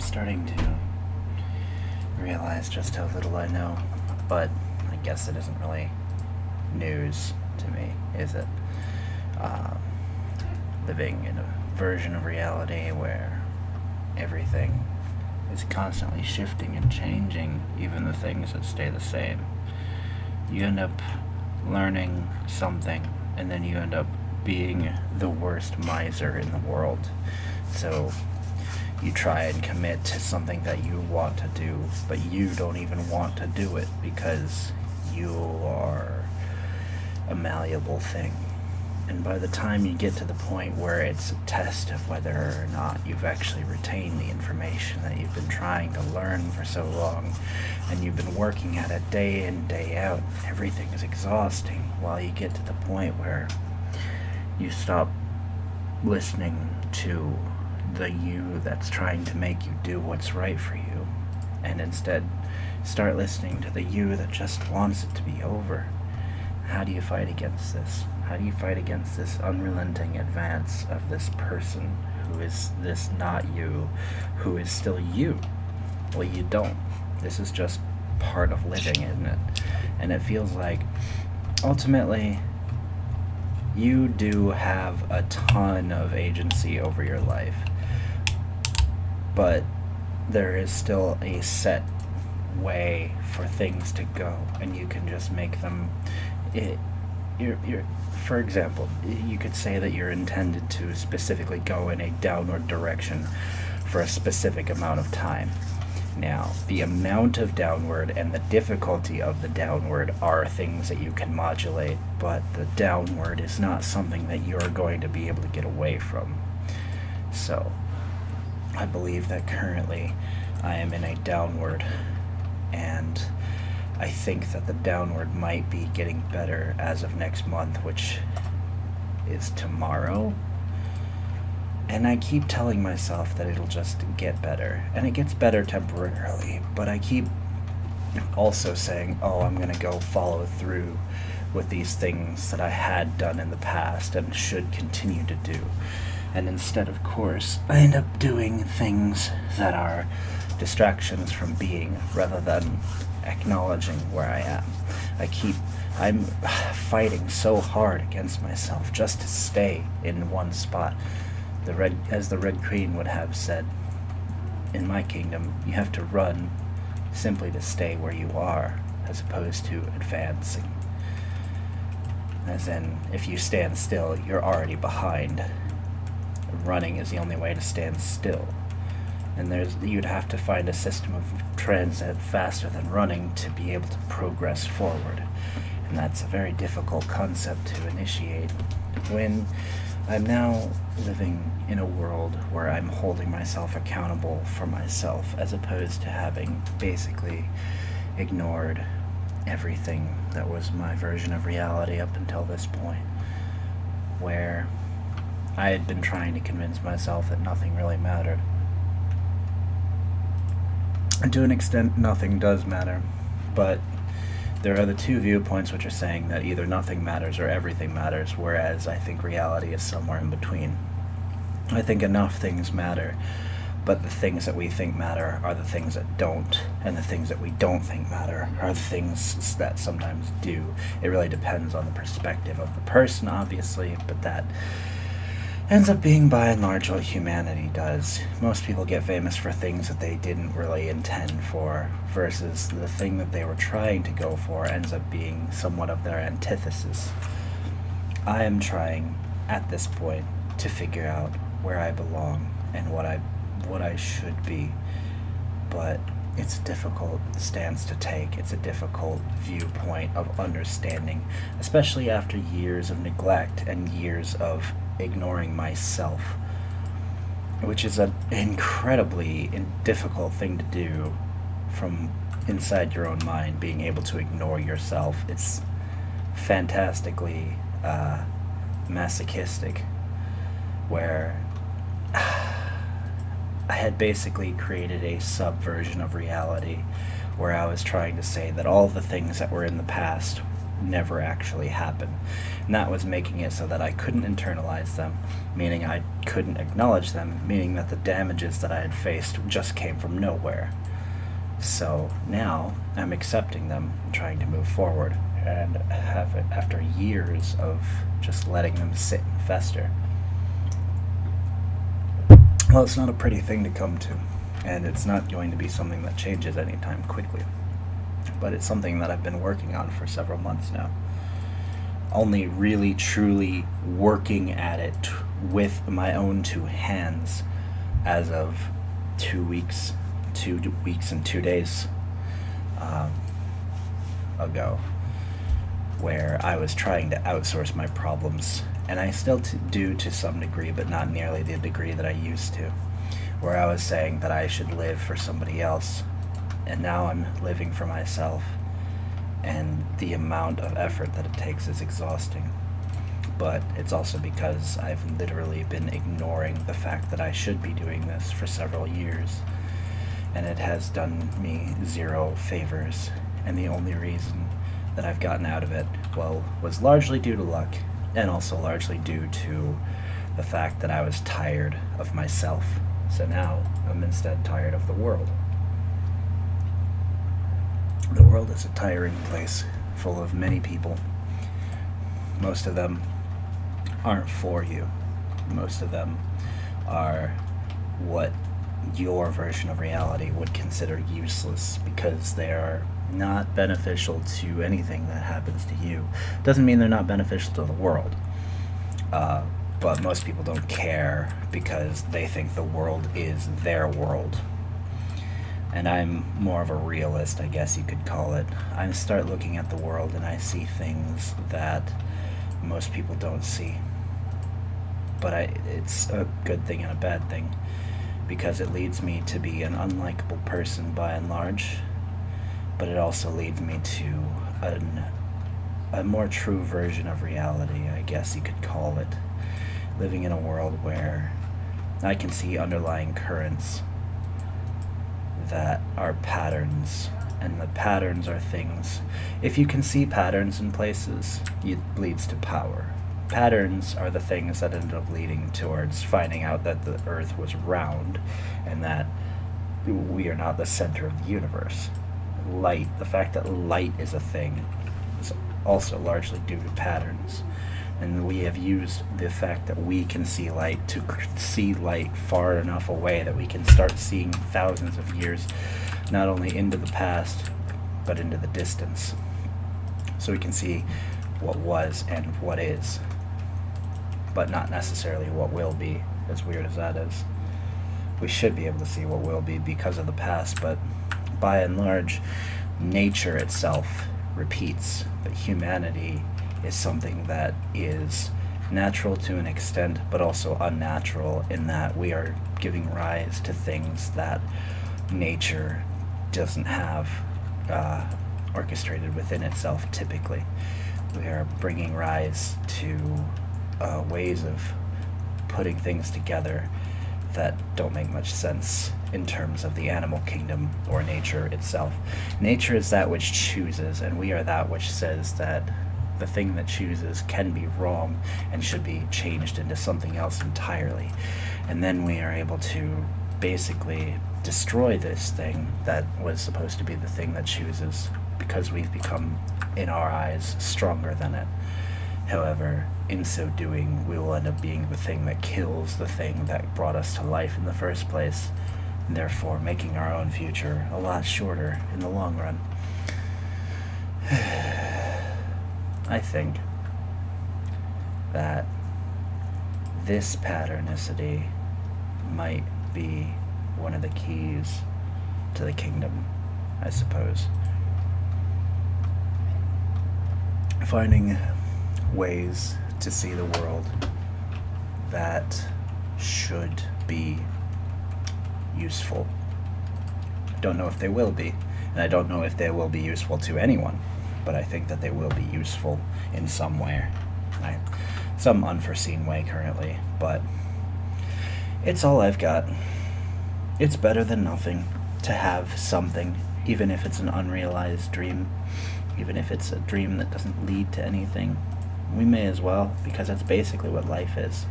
starting to realize just how little I know, but I guess it isn't really news to me, is it? Um, Living in a version of reality where everything is constantly shifting and changing, even the things that stay the same. You end up learning something, and then you end up being the worst miser in the world. So you try and commit to something that you want to do, but you don't even want to do it because you are a malleable thing. And by the time you get to the point where it's a test of whether or not you've actually retained the information that you've been trying to learn for so long, and you've been working at it day in, day out, everything is exhausting, while you get to the point where you stop listening to the you that's trying to make you do what's right for you, and instead start listening to the you that just wants it to be over. How do you fight against this? How do you fight against this unrelenting advance of this person who is this not you, who is still you? Well, you don't. This is just part of living, isn't it? And it feels like, ultimately, you do have a ton of agency over your life, but there is still a set way for things to go, and you can just make them. For example, you could say that you're intended to specifically go in a downward direction for a specific amount of time. Now, the amount of downward and the difficulty of the downward are things that you can modulate, but the downward is not something that you're going to be able to get away from. So, I believe that currently I am in a downward, and I think that the downward might be getting better as of next month, which is tomorrow. And I keep telling myself that it'll just get better. And it gets better temporarily, but I keep also saying, oh, I'm going to go follow through with these things that I had done in the past and should continue to do. And instead, of course, I end up doing things that are distractions from being rather than acknowledging where I am. I'm fighting so hard against myself just to stay in one spot. As the Red Queen would have said, in my kingdom, you have to run simply to stay where you are, as opposed to advancing. As in, if you stand still, you're already behind. Running is the only way to stand still. And you'd have to find a system of transit faster than running to be able to progress forward. And that's a very difficult concept to initiate when I'm now living in a world where I'm holding myself accountable for myself, as opposed to having basically ignored everything that was my version of reality up until this point, where I had been trying to convince myself that nothing really mattered. And to an extent, nothing does matter, but there are the two viewpoints which are saying that either nothing matters or everything matters, whereas I think reality is somewhere in between. I think enough things matter, but the things that we think matter are the things that don't, and the things that we don't think matter are the things that sometimes do. It really depends on the perspective of the person, obviously, but that ends up being by and large what humanity does. Most people get famous for things that they didn't really intend for, versus the thing that they were trying to go for ends up being somewhat of their antithesis. I am trying, at this point, to figure out where I belong and what I should be, but it's a difficult stance to take. It's a difficult viewpoint of understanding, especially after years of neglect and years of ignoring myself, which is an incredibly difficult thing to do from inside your own mind, being able to ignore yourself. It's fantastically masochistic, where I had basically created a subversion of reality where I was trying to say that all the things that were in the past never actually happen. And that was making it so that I couldn't internalize them, meaning I couldn't acknowledge them, meaning that the damages that I had faced just came from nowhere. So now I'm accepting them and trying to move forward, and have it after years of just letting them sit and fester. Well, it's not a pretty thing to come to, and it's not going to be something that changes anytime quickly. But it's something that I've been working on for several months now. Only really truly working at it with my own two hands as of 2 weeks and 2 days ago, where I was trying to outsource my problems, and I still do to some degree, but not nearly the degree that I used to, where I was saying that I should live for somebody else, and now I'm living for myself, and the amount of effort that it takes is exhausting. But it's also because I've literally been ignoring the fact that I should be doing this for several years, and it has done me zero favors, and the only reason that I've gotten out of it, well, was largely due to luck, and also largely due to the fact that I was tired of myself. So now I'm instead tired of the world. The world is a tiring place, full of many people. Most of them aren't for you. Most of them are what your version of reality would consider useless, because they are not beneficial to anything that happens to you. Doesn't mean they're not beneficial to the world. But most people don't care because they think the world is their world. And I'm more of a realist, I guess you could call it. I start looking at the world and I see things that most people don't see. But it's a good thing and a bad thing, because it leads me to be an unlikable person by and large, but it also leads me to a more true version of reality, I guess you could call it. Living in a world where I can see underlying currents that are patterns, and the patterns are things. If you can see patterns in places, it leads to power. Patterns are the things that end up leading towards finding out that the earth was round and that we are not the center of the universe. Light, the fact that light is a thing, is also largely due to patterns. And we have used the fact that we can see light to see light far enough away that we can start seeing thousands of years, not only into the past, but into the distance. So we can see what was and what is, but not necessarily what will be, as weird as that is. We should be able to see what will be because of the past, but by and large, nature itself repeats. That humanity is something that is natural to an extent, but also unnatural in that we are giving rise to things that nature doesn't have orchestrated within itself typically. We are bringing rise to ways of putting things together that don't make much sense in terms of the animal kingdom or nature itself. Nature is that which chooses, and we are that which says that the thing that chooses can be wrong and should be changed into something else entirely. And then we are able to basically destroy this thing that was supposed to be the thing that chooses, because we've become, in our eyes, stronger than it. However, in so doing, we will end up being the thing that kills the thing that brought us to life in the first place, and therefore making our own future a lot shorter in the long run. I think that this patternicity might be one of the keys to the kingdom, I suppose. Finding ways to see the world that should be useful. I don't know if they will be, and I don't know if they will be useful to anyone, but I think that they will be useful in some way. Some unforeseen way currently, but it's all I've got. It's better than nothing to have something, even if it's an unrealized dream. even if it's a dream that doesn't lead to anything, we may as well, because that's basically what life is.